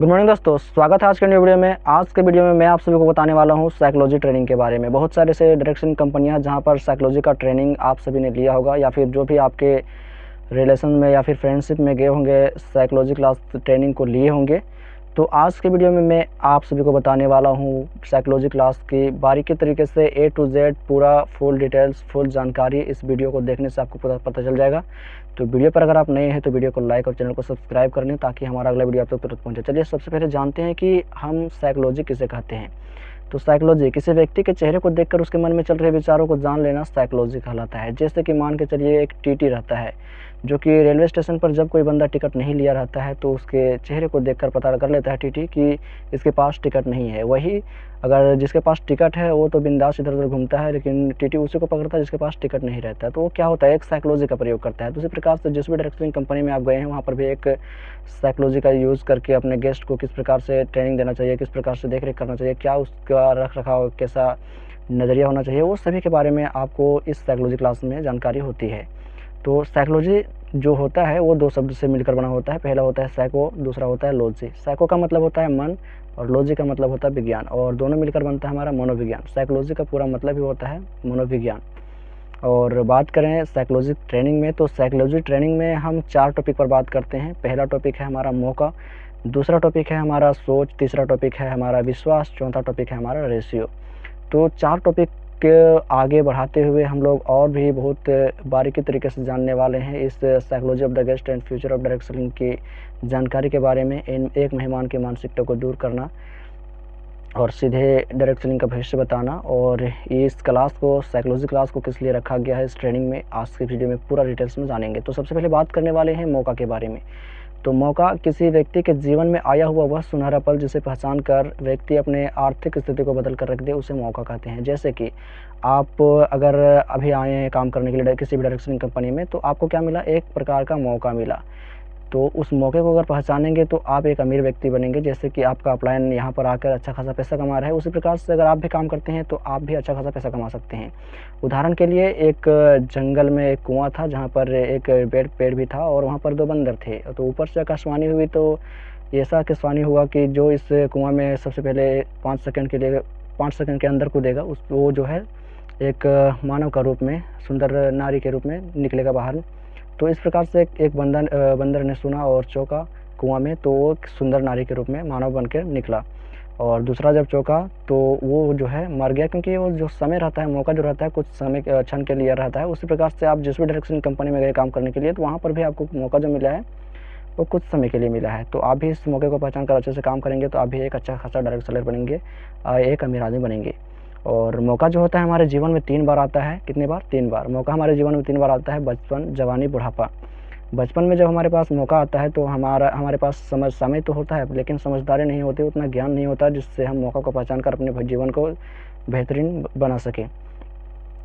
Good morning दोस्तों, स्वागत है आज के न्यू वीडियो में। आज के वीडियो में मैं आप सभी को बताने वाला हूं साइकोलॉजी ट्रेनिंग के बारे में। बहुत सारे ऐसे डायरेक्शन कंपनियां जहां पर साइकोलॉजी का ट्रेनिंग आप सभी ने लिया होगा, या फिर जो भी आपके रिलेशन में या फिर फ्रेंडशिप में गए होंगे साइकोलॉजी क्लास ट्रेनिंग को लिए होंगे। तो आज के वीडियो में मैं आप सभी को बताने वाला हूँ साइकोलॉजी क्लास की बारीकी तरीके से A to Z पूरा फुल डिटेल्स, फुल जानकारी इस वीडियो को देखने से आपको पता चल जाएगा। तो वीडियो पर अगर आप नए हैं तो वीडियो को लाइक और चैनल को सब्सक्राइब कर लें ताकि हमारा अगला वीडियो आप तक तुरंत पहुंचे। चलिए सबसे पहले जानते हैं कि हम साइकोलॉजी किसे कहते हैं। तो साइकोलॉजी किसी व्यक्ति के चेहरे को देखकर उसके मन में चल रहे विचारों को जान लेना साइकोलॉजी कहलाता है। जैसे कि मान के चलिए एक टीटी रहता है जो कि रेलवे स्टेशन पर जब कोई बंदा टिकट नहीं लिया रहता है तो उसके चेहरे को देखकर पता कर लेता है टीटी कि इसके पास टिकट नहीं है। वही अगर जिसके पास टिकट है वो तो बिंदास इधर उधर घूमता है, लेकिन टीटी उसी को पकड़ता है जिसके पास टिकट नहीं रहता है। तो वो क्या होता है, एक साइकोलॉजी का प्रयोग करता है। दूसरी प्रकार से जिस भी डायरेक्टिंग कंपनी में आप गए हैं वहाँ पर भी एक साइकोलॉजी का यूज़ करके अपने गेस्ट को किस प्रकार से ट्रेनिंग देना चाहिए, किस प्रकार से देख रेख करना चाहिए, क्या उसका रख रखाव, कैसा नज़रिया होना चाहिए, वो सभी के बारे में आपको इस साइकोलॉजी क्लास में जानकारी होती है। तो साइकोलॉजी जो होता है वो दो शब्द से मिलकर बना होता है। पहला होता है साइको, दूसरा होता है लॉजी। साइको का मतलब होता है मन और लॉजी का मतलब होता है विज्ञान, और दोनों मिलकर बनता है हमारा मनोविज्ञान। साइकोलॉजी का पूरा मतलब ही होता है मनोविज्ञान। और बात करें साइकोलॉजी ट्रेनिंग में, तो साइकोलॉजी ट्रेनिंग में हम 4 टॉपिक पर बात करते हैं। पहला टॉपिक है हमारा मौका, दूसरा टॉपिक है हमारा सोच, तीसरा टॉपिक है हमारा विश्वास, चौथा टॉपिक है हमारा रेशियो। तो 4 टॉपिक के आगे बढ़ाते हुए हम लोग और भी बहुत बारीकी तरीके से जानने वाले हैं इस psychology of the guest and future of direct selling की जानकारी के बारे में। इन एक मेहमान की मानसिकता को दूर करना और सीधे डायरेक्ट सेलिंग का भविष्य बताना। और इस क्लास को, साइकोलॉजी क्लास को किस लिए रखा गया है इस ट्रेनिंग में, आज की वीडियो में पूरा डिटेल्स में जानेंगे। तो सबसे पहले बात करने वाले हैं मौका के बारे में। तो मौका किसी व्यक्ति के जीवन में आया हुआ वह सुनहरा पल जिसे पहचान कर व्यक्ति अपने आर्थिक स्थिति को बदल कर रख दे, उसे मौका कहते हैं। जैसे कि आप अगर अभी आए हैं काम करने के लिए किसी भी डायरेक्शन कंपनी में, तो आपको क्या मिला, एक प्रकार का मौका मिला। तो उस मौके को अगर पहचानेंगे तो आप एक अमीर व्यक्ति बनेंगे। जैसे कि आपका अपलाइन यहाँ पर आकर अच्छा खासा पैसा कमा रहा है, उसी प्रकार से अगर आप भी काम करते हैं तो आप भी अच्छा खासा पैसा कमा सकते हैं। उदाहरण के लिए एक जंगल में एक कुआं था जहाँ पर एक पेड़ भी था और वहाँ पर 2 बंदर थे। तो ऊपर से आकाशवाणी हुई, तो ऐसा आकाशवाणी हुआ कि जो इस कुआं में सबसे पहले 5 सेकंड के लिए 5 सेकंड के अंदर कूदेगा वो जो है एक मानव का रूप में, सुंदर नारी के रूप में निकलेगा बाहर। तो इस प्रकार से एक बंदर ने सुना और चौंका कुआं में, तो वो एक सुंदर नारी के रूप में मानव बनकर निकला। और दूसरा जब चौंका तो वो जो है मर गया, क्योंकि वो जो समय रहता है, मौका जो रहता है कुछ समय क्षण के लिए रहता है। उसी प्रकार से आप जिस भी डायरेक्शन कंपनी में गए काम करने के लिए, तो वहाँ पर भी आपको मौका जो मिला है वो कुछ समय के लिए मिला है। तो आप भी इस मौके को पहचान कर अच्छे से काम करेंगे तो आप भी एक अच्छा खासा डायरेक्ट सेलर बनेंगे, एक अमीर आदमी बनेंगे। और मौका जो होता है हमारे जीवन में 3 बार आता है। कितने बार? 3 बार। मौका हमारे जीवन में 3 बार आता है, बचपन, जवानी, बुढ़ापा। बचपन में जब हमारे पास मौका आता है तो हमारे पास समय तो होता है, लेकिन समझदारी नहीं होती, उतना ज्ञान नहीं होता जिससे हम मौका को पहचान कर अपने जीवन को बेहतरीन बना सकें।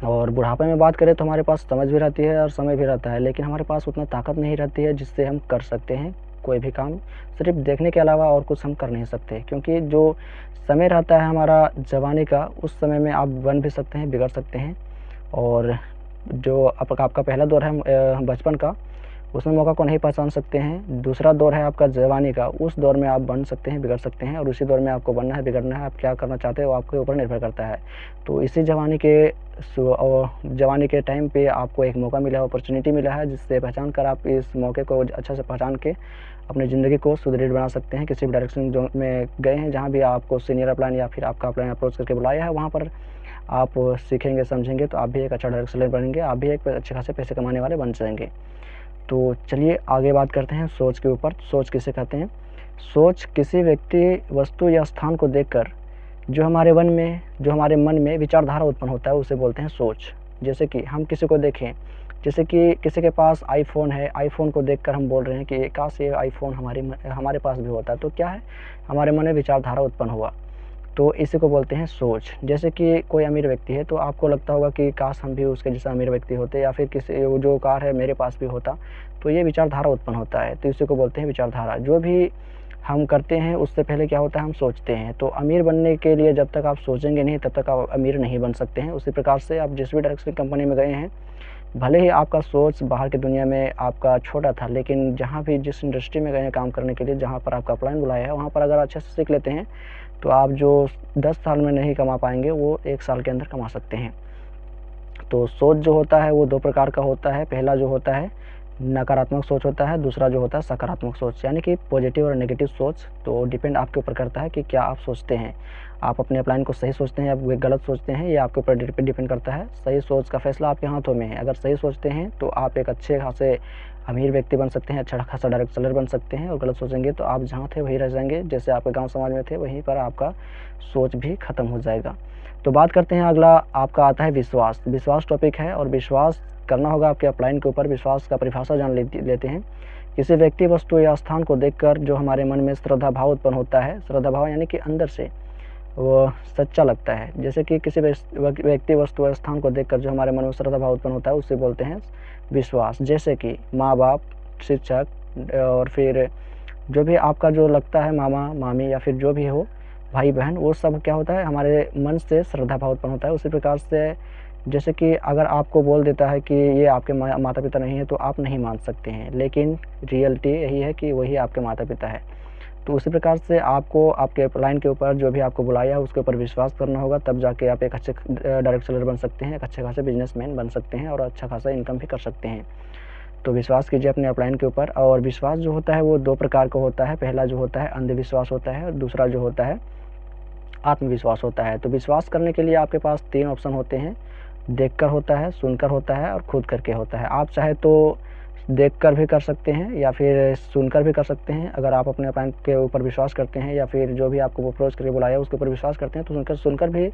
और बुढ़ापे में बात करें तो हमारे पास समझ भी रहती है और समय भी रहता है, लेकिन हमारे पास उतना ताकत नहीं रहती है जिससे हम कर सकते हैं कोई भी काम। सिर्फ देखने के अलावा और कुछ हम कर नहीं सकते, क्योंकि जो समय रहता है हमारा जवानी का, उस समय में आप बन भी सकते हैं, बिगड़ सकते हैं। और जो आपका पहला दौर है बचपन का, उसमें मौका को नहीं पहचान सकते हैं। दूसरा दौर है आपका जवानी का, उस दौर में आप बन सकते हैं, बिगड़ सकते हैं। और उसी दौर में आपको बनना है, बिगड़ना है, आप क्या करना चाहते हो आपके ऊपर निर्भर करता है। तो इसी जवानी के टाइम पे आपको एक मौका मिला है, अपॉर्चुनिटी मिला है, जिससे पहचान कर आप इस मौके को अच्छा से पहचान के अपनी ज़िंदगी को सुदृढ़ बना सकते हैं। किसी भी डायरेक्शन जो में गए हैं, जहाँ भी आपको सीनियर अपलाइन या फिर आपका अपलाइन अप्रोच करके बुलाया है, वहाँ पर आप सीखेंगे, समझेंगे, तो आप भी एक अच्छा डायरेक्टर बनेंगे, आप भी एक अच्छे खासे पैसे कमाने वाले बन जाएंगे। तो चलिए आगे बात करते हैं सोच के ऊपर। सोच किसे कहते हैं? सोच किसी व्यक्ति, वस्तु या स्थान को देखकर जो हमारे मन में विचारधारा उत्पन्न होता है, उसे बोलते हैं सोच। जैसे कि हम किसी को देखें, जैसे कि किसी के पास आईफोन है, आईफोन को देखकर हम बोल रहे हैं कि काश ये आईफोन हमारे पास भी होता। तो क्या है, हमारे मन में विचारधारा उत्पन्न हुआ, तो इसी को बोलते हैं सोच। जैसे कि कोई अमीर व्यक्ति है तो आपको लगता होगा कि काश हम भी उसके जैसा अमीर व्यक्ति होते, या फिर किसी जो कार है मेरे पास भी होता। तो ये विचारधारा उत्पन्न होता है, तो इसी को बोलते हैं विचारधारा। जो भी हम करते हैं उससे पहले क्या होता है, हम सोचते हैं। तो अमीर बनने के लिए जब तक आप सोचेंगे नहीं तब तक आप अमीर नहीं बन सकते हैं। उसी प्रकार से आप जिस भी डायरेक्शन कंपनी में गए हैं, भले ही आपका सोच बाहर की दुनिया में आपका छोटा था, लेकिन जहाँ भी जिस इंडस्ट्री में गए काम करने के लिए, जहाँ पर आपका अपलाइन बुलाया है, वहाँ पर अगर अच्छे से सीख लेते हैं तो आप जो 10 साल में नहीं कमा पाएंगे वो 1 साल के अंदर कमा सकते हैं। तो सोच जो होता है वो 2 प्रकार का होता है। पहला जो होता है नकारात्मक सोच होता है, दूसरा जो होता है सकारात्मक सोच, यानी कि पॉजिटिव और नेगेटिव सोच। तो डिपेंड आपके ऊपर करता है कि क्या आप सोचते हैं। आप अपने अपलाइन को सही सोचते हैं या गलत सोचते हैं, ये आपके ऊपर डिपेंड करता है। सही सोच का फैसला आपके हाथों में है। अगर सही सोचते हैं तो आप एक अच्छे खासे अमीर व्यक्ति बन सकते हैं, अच्छा खासा डायरेक्ट सेलर बन सकते हैं, और गलत सोचेंगे तो आप जहाँ थे वहीं रह जाएंगे, जैसे आपके गाँव समाज में थे वहीं पर आपका सोच भी ख़त्म हो जाएगा। तो बात करते हैं, अगला आपका आता है विश्वास। विश्वास टॉपिक है और विश्वास करना होगा आपके अपलाइन के ऊपर। विश्वास का परिभाषा जान लेते हैं। किसी व्यक्ति, वस्तु या स्थान को देखकर जो हमारे मन में श्रद्धा भाव उत्पन्न होता है। श्रद्धा भाव यानी कि अंदर से वो सच्चा लगता है। जैसे कि किसी व्यक्ति, वस्तु या स्थान को देखकर जो हमारे मन में श्रद्धा भाव उत्पन्न होता है उसे बोलते हैं विश्वास। जैसे कि माँ बाप, शिक्षक, और फिर जो भी आपका जो लगता है मामा मामी या फिर जो भी हो, भाई बहन, वो सब क्या होता है हमारे मन से श्रद्धा भाव उत्पन्न होता है। उसी प्रकार से जैसे कि अगर आपको बोल देता है कि ये आपके माता पिता नहीं है तो आप नहीं मान सकते हैं, लेकिन रियलिटी यही है कि वही आपके माता पिता है। तो उसी प्रकार से आपको आपके अपलाइन के ऊपर जो भी आपको बुलाया है उसके ऊपर विश्वास करना होगा, तब जाके आप एक अच्छे डायरेक्ट सेलर बन सकते हैं, एक अच्छे खासे बिजनेसमैन बन सकते हैं और अच्छा खासा इनकम भी कर सकते हैं। तो विश्वास कीजिए अपने अपलाइन के ऊपर। और विश्वास जो होता है वो 2 प्रकार का होता है। पहला जो होता है अंधविश्वास होता है और दूसरा जो होता है आत्मविश्वास होता है। तो विश्वास करने के लिए आपके पास 3 ऑप्शन होते हैं। देखकर होता है, सुनकर होता है और खुद करके होता है। आप चाहे तो देखकर भी कर सकते हैं या फिर सुनकर भी कर सकते हैं। अगर आप अपने अपलाइन के ऊपर विश्वास करते हैं या फिर जो भी आपको अप्रोच करके बुलाया उसके ऊपर विश्वास करते हैं तो सुनकर भी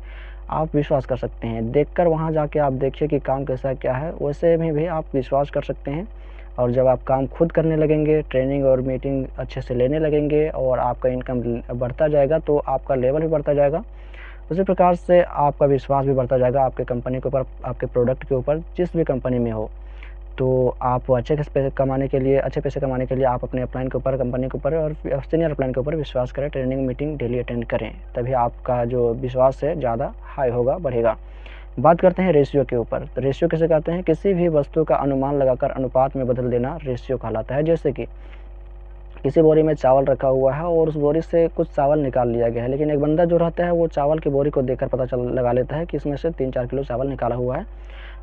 आप विश्वास कर सकते हैं। देखकर वहाँ जाके आप देखिए कि काम कैसा क्या है, वैसे में भी आप विश्वास कर सकते हैं। और जब आप काम खुद करने लगेंगे, ट्रेनिंग और मीटिंग अच्छे से लेने लगेंगे और आपका इनकम बढ़ता जाएगा तो आपका लेवल भी बढ़ता जाएगा। उसी प्रकार से आपका विश्वास भी बढ़ता जाएगा आपके कंपनी के ऊपर, आपके प्रोडक्ट के ऊपर, जिस भी कंपनी में हो। तो आप अच्छे पैसे कमाने के लिए आप अपने अपलाइन के ऊपर, कंपनी के ऊपर और सीनियर अपलाइन के ऊपर विश्वास करें। ट्रेनिंग मीटिंग डेली अटेंड करें, तभी आपका जो विश्वास है ज़्यादा हाई होगा, बढ़ेगा। बात करते हैं रेशियो के ऊपर। तो रेशियो किसे कहते हैं? किसी भी वस्तु का अनुमान लगाकर अनुपात में बदल देना रेशियो कहलाता है। जैसे कि किसी बोरी में चावल रखा हुआ है और उस बोरी से कुछ चावल निकाल लिया गया है, लेकिन एक बंदा जो रहता है वो चावल की बोरी को देखकर पता लगा लेता है कि इसमें से 3-4 किलो चावल निकाला हुआ है।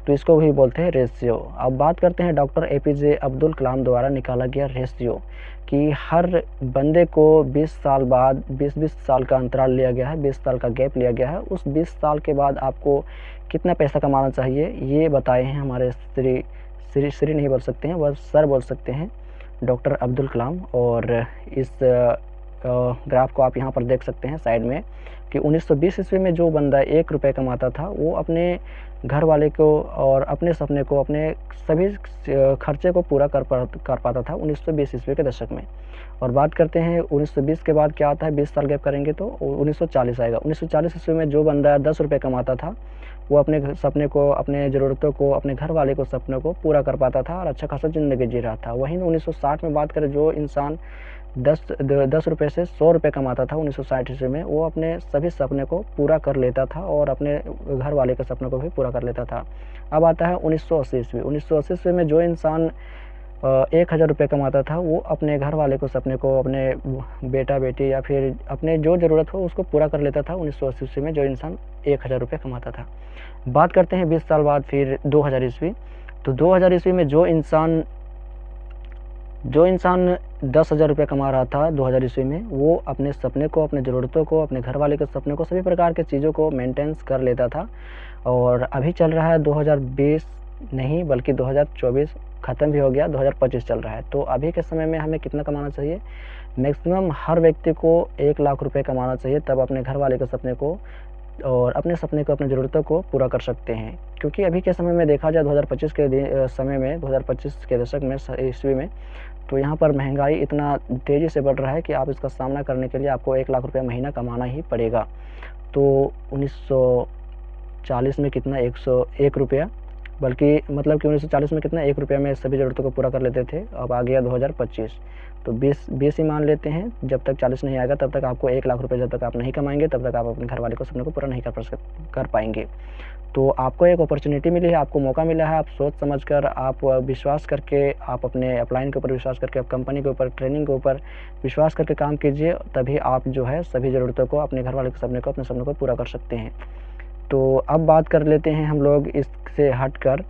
तो इसको भी बोलते हैं रेशियो। अब बात करते हैं डॉक्टर एपीजे अब्दुल कलाम द्वारा निकाला गया रेशियो, कि हर बंदे को 20 साल बाद 20-20 साल का अंतराल लिया गया है, 20 साल का गैप लिया गया है। उस 20 साल के बाद आपको कितना पैसा कमाना चाहिए ये बताए हैं हमारे श्री नहीं बोल सकते हैं, वह सर बोल सकते हैं, डॉक्टर अब्दुल कलाम। और इस ग्राफ को आप यहाँ पर देख सकते हैं साइड में, कि 1920 ईस्वी में जो बंदा 1 रुपये कमाता था वो अपने घर वाले को और अपने सपने को, अपने सभी खर्चे को पूरा कर पाता था 1920 ईस्वी के दशक में। और बात करते हैं 1920 के बाद क्या आता है, 20 साल गैप करेंगे तो 1940 आएगा। 1940 ईस्वी में जो बंदा 10 रुपये कमाता था वो अपने सपने को, अपने ज़रूरतों को, अपने घर वाले को सपनों को पूरा कर पाता था और अच्छा खासा ज़िंदगी जी रहा था। वहीं 1960 में बात करें, जो इंसान 10 रुपये से 100 रुपये कमाता था 1960 ईस्वी में, वो अपने सभी सपने को पूरा कर लेता था और अपने घर वाले के सपनों को भी पूरा कर लेता था। अब आता है 1980 ईस्वी। 1980 ईस्वी में जो इंसान 1000 रुपये कमाता था वो अपने घर वाले को सपने को, अपने बेटा बेटी या फिर अपने जो ज़रूरत हो उसको पूरा कर लेता था 1980 ईस्वी में जो इंसान 1000 रुपये कमाता था। बात करते हैं 20 साल बाद फिर 2000 ईस्वी। तो 2000 ईस्वी में जो इंसान 10,000 रुपये कमा रहा था 2000 ईस्वी में, वो अपने सपने को, अपने ज़रूरतों को, अपने घर वाले के सपने को, सभी प्रकार के चीज़ों को मेंटेनेंस कर लेता था। और अभी चल रहा है 2020 नहीं बल्कि 2024 ख़त्म भी हो गया, 2025 चल रहा है। तो अभी के समय में हमें कितना कमाना चाहिए? मैक्सिमम हर व्यक्ति को 1 लाख रुपये कमाना चाहिए, तब अपने घर वाले के सपने को और अपने सपने को, अपनी ज़रूरतों को पूरा कर सकते हैं। क्योंकि अभी के समय में देखा जाए 2025 के समय में, 2025 के दशक में, ईस्वी में, तो यहाँ पर महंगाई इतना तेज़ी से बढ़ रहा है कि आप इसका सामना करने के लिए आपको 1 लाख रुपये महीना कमाना ही पड़ेगा। तो 1940 में कितना, 101 रुपया, बल्कि मतलब कि 1940 में कितना, 1 रुपया में सभी ज़रूरतों को पूरा कर लेते थे। अब आ गया 2025, तो 20 ही मान लेते हैं। जब तक 40 नहीं आएगा तब तक आपको 1 लाख रुपए जब तक आप नहीं कमाएंगे तब तक आप अपने घर वाले को सपने को पूरा नहीं कर पाएंगे। तो आपको एक अपॉर्चुनिटी मिली है, आपको मौका मिला है, आप सोच समझ कर, आप विश्वास करके, आप अपने अपलाइन के ऊपर विश्वास करके, आप कंपनी के ऊपर, ट्रेनिंग के ऊपर विश्वास करके काम कीजिए, तभी आप जो है सभी ज़रूरतों को, अपने घर वाले के सपने को, अपने सपनों को पूरा कर सकते हैं। तो अब बात कर लेते हैं हम लोग इससे हट कर।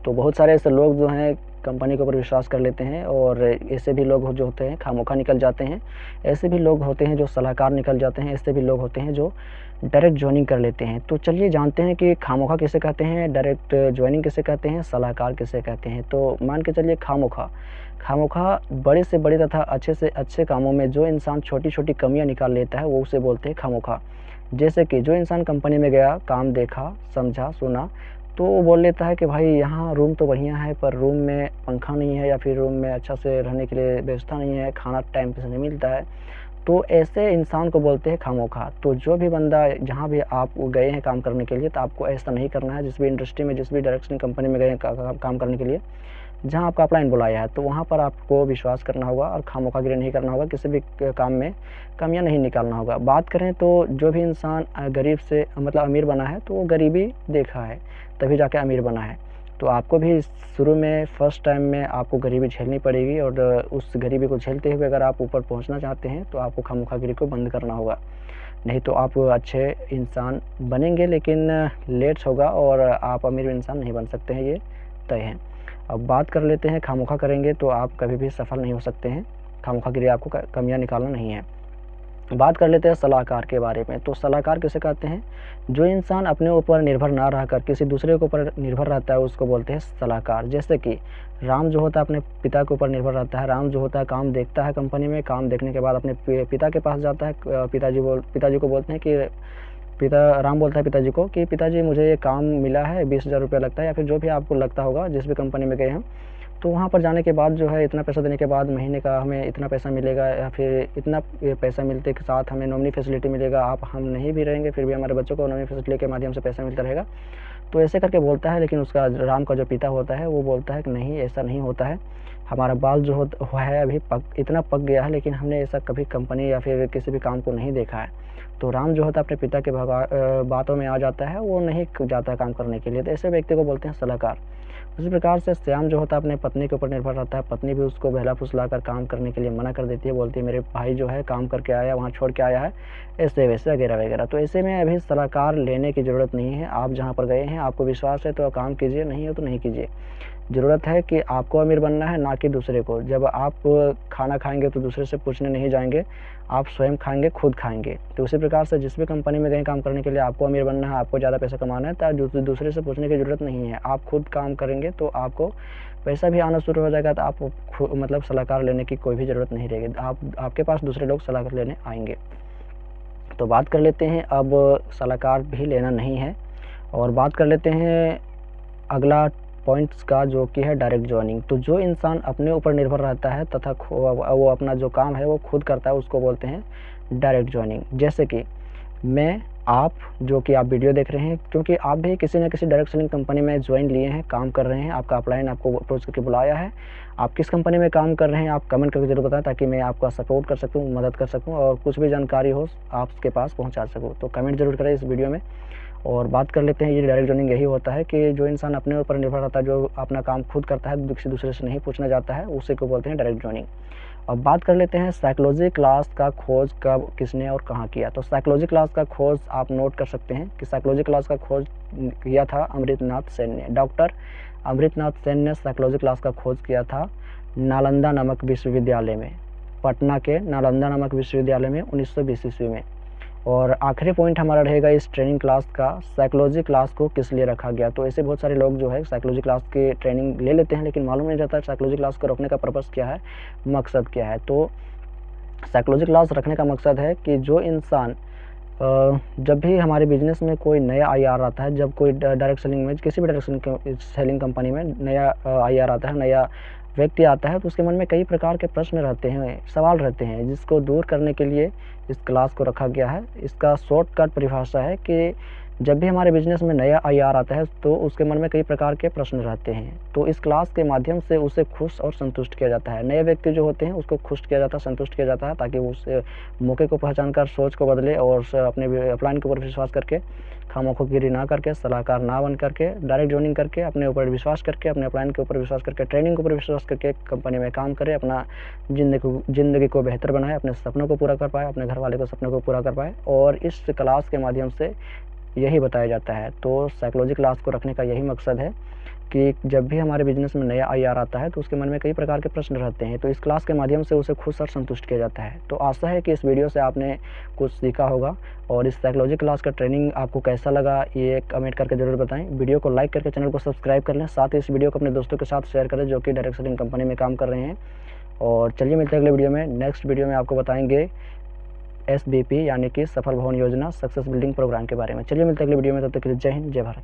तो बहुत सारे ऐसे लोग जो हैं कंपनी के ऊपर विश्वास कर लेते हैं, और ऐसे भी लोग जो होते हैं खामोखा निकल जाते हैं। ऐसे भी लोग होते हैं जो सलाहकार निकल जाते हैं। ऐसे भी लोग होते हैं जो डायरेक्ट ज्वाइनिंग कर लेते हैं। तो चलिए जानते हैं कि खामोखा किसे कहते हैं, डायरेक्ट ज्वाइनिंग किसे कहते हैं, सलाहकार किसे कहते हैं। तो मान के चलिए खामोखा बड़े से बड़े तथा अच्छे से अच्छे कामों में जो इंसान छोटी छोटी कमियां निकाल लेता है वो उसे बोलते हैं खामोखा। जैसे कि जो इंसान कंपनी में गया, काम देखा, समझा, सुना, तो वो बोल लेता है कि भाई यहाँ रूम तो बढ़िया है पर रूम में पंखा नहीं है, या फिर रूम में अच्छा से रहने के लिए व्यवस्था नहीं है, खाना टाइम पे से नहीं मिलता है। तो ऐसे इंसान को बोलते हैं खामोखा। तो जो भी बंदा, जहाँ भी आप गए हैं काम करने के लिए, तो आपको ऐसा नहीं करना है। जिस भी इंडस्ट्री में, जिस भी डायरेक्शन कंपनी में गए हैं काम करने के लिए, जहाँ आपका अपलाइन बुलाया है, तो वहाँ पर आपको विश्वास करना होगा और खामोखागिरी नहीं करना होगा। किसी भी काम में कमियां नहीं निकालना होगा। बात करें तो जो भी इंसान गरीब से मतलब अमीर बना है, तो वो गरीबी देखा है तभी जाके अमीर बना है। तो आपको भी शुरू में फर्स्ट टाइम में आपको गरीबी झेलनी पड़ेगी, और उस गरीबी को झेलते हुए अगर आप ऊपर पहुंचना चाहते हैं तो आपको खामोखागिरी को बंद करना होगा। नहीं तो आप अच्छे इंसान बनेंगे लेकिन लेट्स होगा, और आप अमीर इंसान नहीं बन सकते हैं, ये तय है। अब बात कर लेते हैं, खामोखा करेंगे तो आप कभी भी सफल नहीं हो सकते हैं। खामोखागिरी आपको कमियां निकालना नहीं है। बात कर लेते हैं सलाहकार के बारे में। तो सलाहकार किसे कहते हैं? जो इंसान अपने ऊपर निर्भर ना रहकर किसी दूसरे के ऊपर निर्भर रहता है उसको बोलते हैं सलाहकार। जैसे कि राम जो होता है अपने पिता के ऊपर निर्भर रहता है। राम जो होता है काम देखता है कंपनी में, काम देखने के बाद अपने पिता के पास जाता है। पिताजी को बोलते हैं कि राम बोलता है पिताजी को कि पिताजी मुझे ये काम मिला है, 20,000 रुपया लगता है, या फिर जो भी आपको लगता होगा जिस भी कंपनी में गए हम, तो वहाँ पर जाने के बाद जो है इतना पैसा देने के बाद महीने का हमें इतना पैसा मिलेगा, या फिर इतना पैसा मिलते के साथ हमें नॉमिनी फैसिलिटी मिलेगा। आप हम नहीं भी रहेंगे फिर भी हमारे बच्चों को नॉमिनी फैसिलिटी के माध्यम से पैसा मिलता रहेगा। तो ऐसे करके बोलता है, लेकिन उसका राम का जो पिता होता है वो बोलता है कि नहीं, ऐसा नहीं होता है। हमारा बाल जो है अभी इतना पक गया है, लेकिन हमने ऐसा कभी कंपनी या फिर किसी भी काम को नहीं देखा है। तो राम जो होता है अपने पिता के बातों में आ जाता है, वो नहीं जाता है काम करने के लिए। तो ऐसे व्यक्ति को बोलते हैं सलाहकार। उसी प्रकार से श्याम जो होता है अपने पत्नी के ऊपर निर्भर रहता है। पत्नी भी उसको बहला फुसला कर काम करने के लिए मना कर देती है, बोलती है मेरे भाई जो है काम करके आया, वहाँ छोड़ के आया है, ऐसे वैसे वगैरह वगैरह। तो ऐसे में अभी सलाहकार लेने की ज़रूरत नहीं है। आप जहाँ पर गए हैं आपको विश्वास है तो काम कीजिए, नहीं हो तो नहीं कीजिए। ज़रूरत है कि आपको अमीर बनना है, ना कि दूसरे को। जब आप खाना खाएंगे तो दूसरे से पूछने नहीं जाएंगे, आप स्वयं खाएंगे, खुद खाएंगे। तो उसी प्रकार से जिस भी कंपनी में गए काम करने के लिए, आपको अमीर बनना है, आपको ज़्यादा पैसा कमाना है, तो दूसरे से पूछने की ज़रूरत नहीं है। आप खुद काम करेंगे तो आपको पैसा भी आना शुरू हो जाएगा। तो आप मतलब सलाहकार लेने की कोई भी ज़रूरत नहीं रहेगी। आपके पास दूसरे लोग सलाहकार लेने आएंगे। तो बात कर लेते हैं, अब सलाहकार भी लेना नहीं है, और बात कर लेते हैं अगला पॉइंट्स का, जो कि है डायरेक्ट ज्वाइनिंग। तो जो इंसान अपने ऊपर निर्भर रहता है तथा वो अपना जो काम है वो खुद करता है, उसको बोलते हैं डायरेक्ट ज्वाइनिंग। जैसे कि आप जो कि आप वीडियो देख रहे हैं, क्योंकि आप भी किसी न किसी डायरेक्ट सेलिंग कंपनी में ज्वाइन लिए हैं, काम कर रहे हैं, आपका अपलाइन आपको अप्रोच करके बुलाया है। आप किस कंपनी में काम कर रहे हैं आप कमेंट करके जरूर बताएं, ताकि मैं आपका सपोर्ट कर सकूं, मदद कर सकूं, और कुछ भी जानकारी हो आपके पास पहुंचा सकूं। तो कमेंट जरूर करें इस वीडियो में। और बात कर लेते हैं, ये डायरेक्ट ज्वाइनिंग यही होता है कि जो इंसान अपने ऊपर निर्भर रहता है, जो अपना काम खुद करता है, किसी दूसरे से नहीं पूछना जाता है, उसी को बोलते हैं डायरेक्ट ज्वाइनिंग। अब बात कर लेते हैं साइकोलॉजी क्लास का खोज कब, किसने और कहाँ किया। तो साइकोलॉजी क्लास का खोज आप नोट कर सकते हैं कि साइकोलॉजी क्लास का खोज किया था अमृतनाथ सेन ने। डॉक्टर अमृतनाथ सेन ने साइकोलॉजी क्लास का खोज किया था नालंदा नामक विश्वविद्यालय में, पटना के नालंदा नामक विश्वविद्यालय में 1920 ईस्वी में। और आखिरी पॉइंट हमारा रहेगा इस ट्रेनिंग क्लास का, साइकोलॉजी क्लास को किस लिए रखा गया। तो ऐसे बहुत सारे लोग जो है साइकोलॉजी क्लास की ट्रेनिंग ले लेते हैं, लेकिन मालूम नहीं रहता साइकोलॉजी क्लास को रखने का पर्पस क्या है, मकसद क्या है। तो साइकोलॉजी क्लास रखने का मकसद है कि जो इंसान जब भी हमारे बिजनेस में कोई नया IR आता है, जब कोई डायरेक्ट सेलिंग में, किसी भी डायरेक्ट सेलिंग कंपनी में नया IR आता है, नया व्यक्ति आता है, तो उसके मन में कई प्रकार के प्रश्न रहते हैं, सवाल रहते हैं, जिसको दूर करने के लिए इस क्लास को रखा गया है। इसका शॉर्टकट परिभाषा है कि जब भी हमारे बिजनेस में नया आईआर आता है तो उसके मन में कई प्रकार के प्रश्न रहते हैं, तो इस क्लास के माध्यम से उसे खुश और संतुष्ट किया जाता है। नए व्यक्ति जो होते हैं उसको खुश किया जाता है, संतुष्ट किया जाता है, ताकि वो उस मौके को पहचान कर सोच को बदले और अपने अपलाइन के ऊपर विश्वास करके खामोखोगिरी ना करके, सलाहकार ना बन करके, डायरेक्ट ज्वाइनिंग करके, अपने ऊपर विश्वास करके, अपने अपलाइन के ऊपर विश्वास करके, ट्रेनिंग के ऊपर विश्वास करके कंपनी में काम करे, अपना ज़िंदगी को बेहतर बनाए, अपने सपनों को पूरा कर पाए, अपने घर वाले के सपनों को पूरा कर पाए। और इस क्लास के माध्यम से यही बताया जाता है। तो साइकोलॉजी क्लास को रखने का यही मकसद है कि जब भी हमारे बिजनेस में नया आईआर आता है तो उसके मन में कई प्रकार के प्रश्न रहते हैं, तो इस क्लास के माध्यम से उसे खुश और संतुष्ट किया जाता है। तो आशा है कि इस वीडियो से आपने कुछ सीखा होगा, और इस साइकोलॉजी क्लास का ट्रेनिंग आपको कैसा लगा ये कमेंट करके ज़रूर बताएं। वीडियो को लाइक करके चैनल को सब्सक्राइब कर लें, साथ ही इस वीडियो को अपने दोस्तों के साथ शेयर करें जो कि डायरेक्ट सेलिंग कंपनी में काम कर रहे हैं। और चलिए मिलते हैं अगले वीडियो में। नेक्स्ट वीडियो में आपको बताएंगे SBP यानी कि सफल भवन योजना सक्सेस बिल्डिंग प्रोग्राम के बारे में। चलिए मिलते हैं अगले वीडियो में, तब तक के लिए जय हिंद, जय भारत।